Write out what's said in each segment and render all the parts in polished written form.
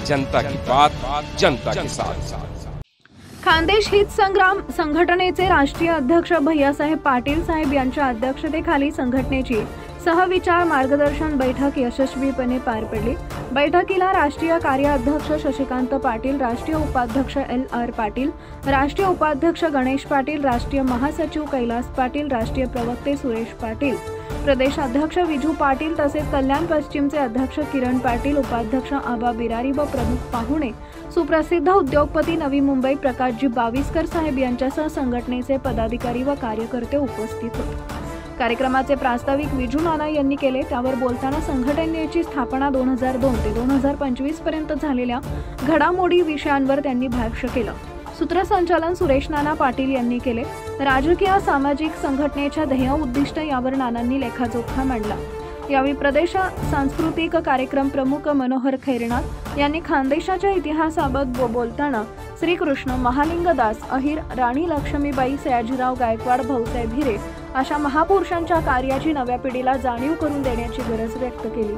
जनता की बात, जनता के साथ। खानदेश हित संग्राम संघटनेचे राष्ट्रीय अध्यक्ष भैयासाहेब पाटील साहेब यांच्या अध्यक्षतेखाली संघटनेची सहविचार मार्गदर्शन बैठक यशस्वीपणे पार पडली। बैठकीला राष्ट्रीय कार्याध्यक्ष शशिकांत पाटील, राष्ट्रीय उपाध्यक्ष LR पाटील, राष्ट्रीय उपाध्यक्ष गणेश पाटील, राष्ट्रीय महासचिव कैलास पाटील, राष्ट्रीय प्रवक्ते सुरेश पाटील, प्रदेशाध्यक्ष विजू पाटील तसेच कल्याण पश्चिमचे अध्यक्ष किरण पाटील, उपाध्यक्ष आबा बिरारी व प्रमुख पाहुणे सुप्रसिद्ध उद्योगपती नवी मुंबई प्रकाशजी बाविस्कर साहेब यांच्यासह संघटनेचे पदाधिकारी व कार्यकर्ते उपस्थित होते। कार्यक्रमाचे प्रास्ताविक विजू नाना यांनी केले। त्यावर बोलताना संघटनेची स्थापना 2002 ते 2025 पर्यंत झालेल्या घडामोडी विषयांवर त्यांनी भाष्य केलं। सूत्रसंचालन सुरेश नाना पाटील यांनी केले। राजकीय सामाजिक संघटनेच्या ध्येय उद्दिष्ट यावर नानांनी लेखाजोखा मांडला। यावेळी प्रदेश सांस्कृतिक कार्यक्रम प्रमुख मनोहर खैरनाथ यांनी खानदेशाच्या इतिहासाबाबत बोलताना श्रीकृष्ण, महालिंगदास, अहिर, राणी लक्ष्मीबाई, सयाजीराव गायकवाड, भाऊसाहेब हिरे अशा महापुरुषांच्या कार्याची नव्या पिढीला जाणीव करून देण्याची गरज व्यक्त केली।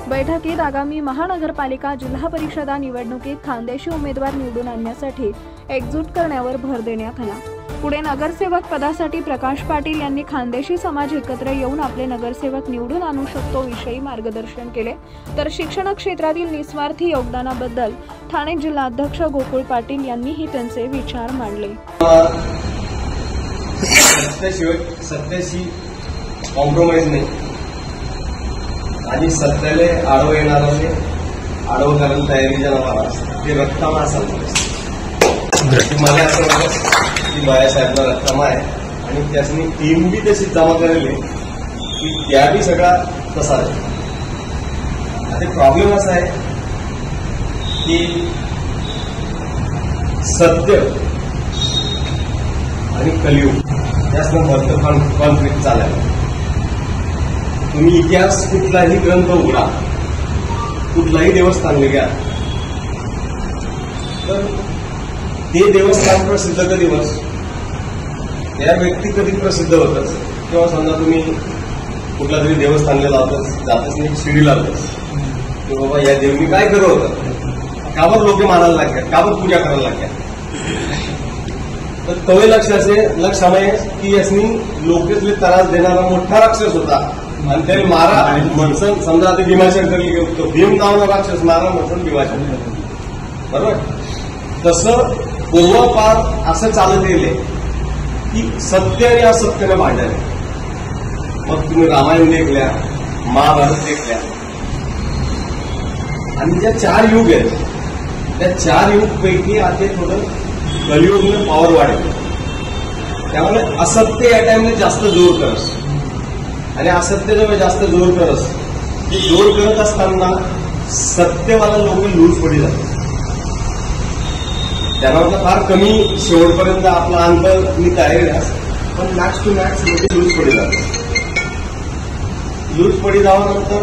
बैठकीत आगामी महानगरपालिका, जिल्हा परिषदा निवडणुकीत खानदेशी उमेदवार निवडून आणण्यासाठी एकजूट करण्यावर भर देण्यात आला। पुढे नगरसेवक पदासाठी प्रकाश पाटील यांनी खानदेशी समाज एकत्र येऊन आपले नगरसेवक निवडून आणू शकतो विषयी मार्गदर्शन केले। तर शिक्षण क्षेत्रातील निस्वार्थी योगदानाबद्दल ठाणे जिल्हाध्यक्ष गोकुळ पाटील यांनीही त्यांचे विचार मांडले। सत्याशी कॉम्प्रोमाइज नाही आणि सत्याले आडव येणारे आडव करायला तयारीच्या नावाला ते रक्तमा असायला मला असं वाटतं की बाळासाहेबला रक्तमा आहे आणि त्यासनी टीम बी तशी जमा करेल की त्या बी सगळा तसा आहे। आता प्रॉब्लेम असा आहे की सत्य आणि कलियुग यासनं भरतं कॉन्फ्लिक्ट चाललं। तुम्ही इतिहास कुठलाही ग्रंथ उघडा, कुठलाही देवस्थान घ्या, तर ते देवस्थान प्रसिद्ध कधी होत, त्या व्यक्ती कधी प्रसिद्ध होतच किंवा समजा तुम्ही कुठला तरी देवस्थानला लावतच जातच नाही, शिडी लावतच की बाबा या देवनी काय करत होतं, काबर लोक मानायला लागतात, काबर पूजा करायला लागतात। तर तवे लक्षामध्ये की यासनी लोकेसले त्रास देणारा मोठा राक्षस होता आणि त्याने मारा म्हणसन समजा आता भीमाशंकर गेलो, भीम नावाचा राक्षस मारा म्हणसन भीमाशंकर, बरोबर। तसं पूर्वापार असं चालत गेले की सत्य आणि असत्याने भांडणे। मग तुम्ही रामायण देखल्या, महाभारत देखल्या आणि ज्या 4 युग आहेत त्या 4 युग पैकी आता थोडं कलियुगने पॉवर वाढेल, त्यामुळे असत्य या टाइमला जास्त जोर करस आणि असत्य जेव्हा जास्त जोर करस ते जोर करत असताना सत्यवाला लोक लूज पडी जातात। त्यांना फार कमी शेवटपर्यंत आपला अंतर मी तयारी पण मॅक्स टू मॅक्स लोक लूज पडी जातात। लूज पडी जावानंतर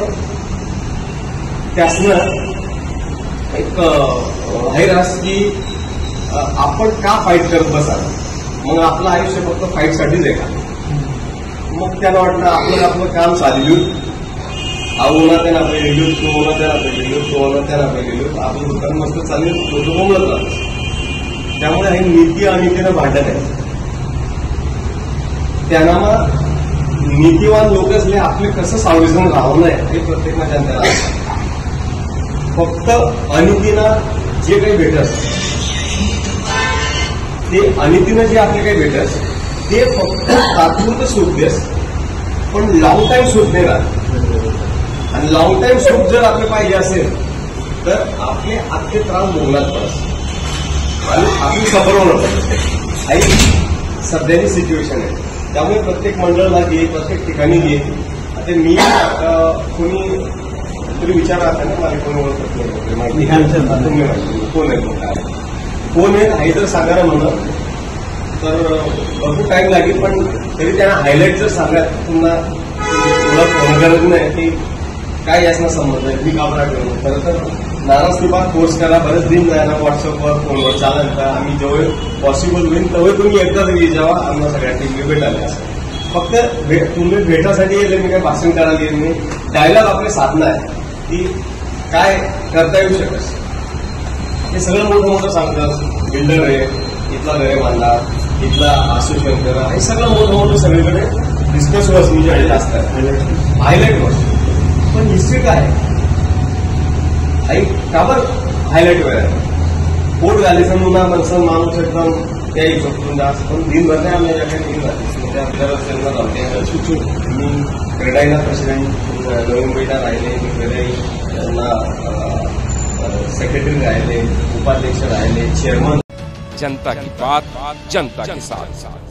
त्यासनं एक हैरास की आपण का फाईट करत बसा, मग आपलं आयुष्य फक्त फाईटसाठीच आहे का? मग त्यांना वाटलं आपलं काम चालू उन्हा त्यांना पहिले लिहून, तो उन्हा त्यांना पहिले लिहून, तो उन्हा त्यांना पहिले लिहून, आपलं दुकान मस्त चालू लोक बोलत राहतात। त्यामुळे हे नीती अनितीनं भांडत आहे। त्यांना मग नीतिवान लोकच आपले कसं सावलीजण राहू नये हे प्रत्येक जनतेला फक्त अनितीनं जे काही भेटत ते अनितीनं जे आपले काही भेटत ते फक्त तात्पुरतं सुख देस, पण लॉंग टाइम सुख नाही राहत। आणि लॉंग टाइम सुख जर आपले पाहिजे असेल तर आपले आजचे त्रास भोगलाच पाहिजे आणि आपली सफर होणं पाहिजे। ही सध्याची सिच्युएशन आहे, त्यामुळे प्रत्येक मंडळाला घे, प्रत्येक ठिकाणी घे। आता मी कोणी तरी विचार आता ना मला कोणी ओळखत नाही, माहिती तुम्ही माहिती कोण आहे, काय कोण आहे हे तर सांगायला म्हणत तर भरपूर टाइम लागेल, पण तरी त्यांना हायलाईट जर सांगण्यात पुन्हा तुला फोन गरज नाही की काय यासना संबंध आहे, मी काबरा ठेवलो खरं तर नाराज तुम्हाला कोर्स करा, बरेच दिन जायला व्हॉट्सअपवर फोनवर चालेल का, आम्ही जेव्हा पॉसिबल होईल तेव्हा तुम्ही एकदा तरी जेव्हा आम्हाला सगळ्या टीमने भेटायला असं फक्त तुम्ही भेटासाठी येईल, मी काय भाषण करायला येईल नाही। डायलॉग आपले साधनं आहे की काय करता येऊ शकत हे सगळं मोठं सांगतात. बिल्डर आहे, इथला घरे बांधला, इथला असोसिएशन करा, हे सगळं मोठं सगळीकडे डिस्कस वस्तूंचे असतात, हायलाईट वस्तू. पण हिस्ट्री काय का बरं हायलाईट व्हायला पोट घालायचं मुला माणसं माणूस एकदम त्या हिशोबून जास्त पण दिनभर नाही आम्ही ज्याकडे दिन घालायचं आपल्याला मी क्रेडाईला प्रेसिडेंट नवीन मुंबईला राहिले, मी क्रेडाईला सेक्रेटरी राहिले, उपाध्यक्ष राहिले, चेअरमन. जनता की बात जनता के साथ.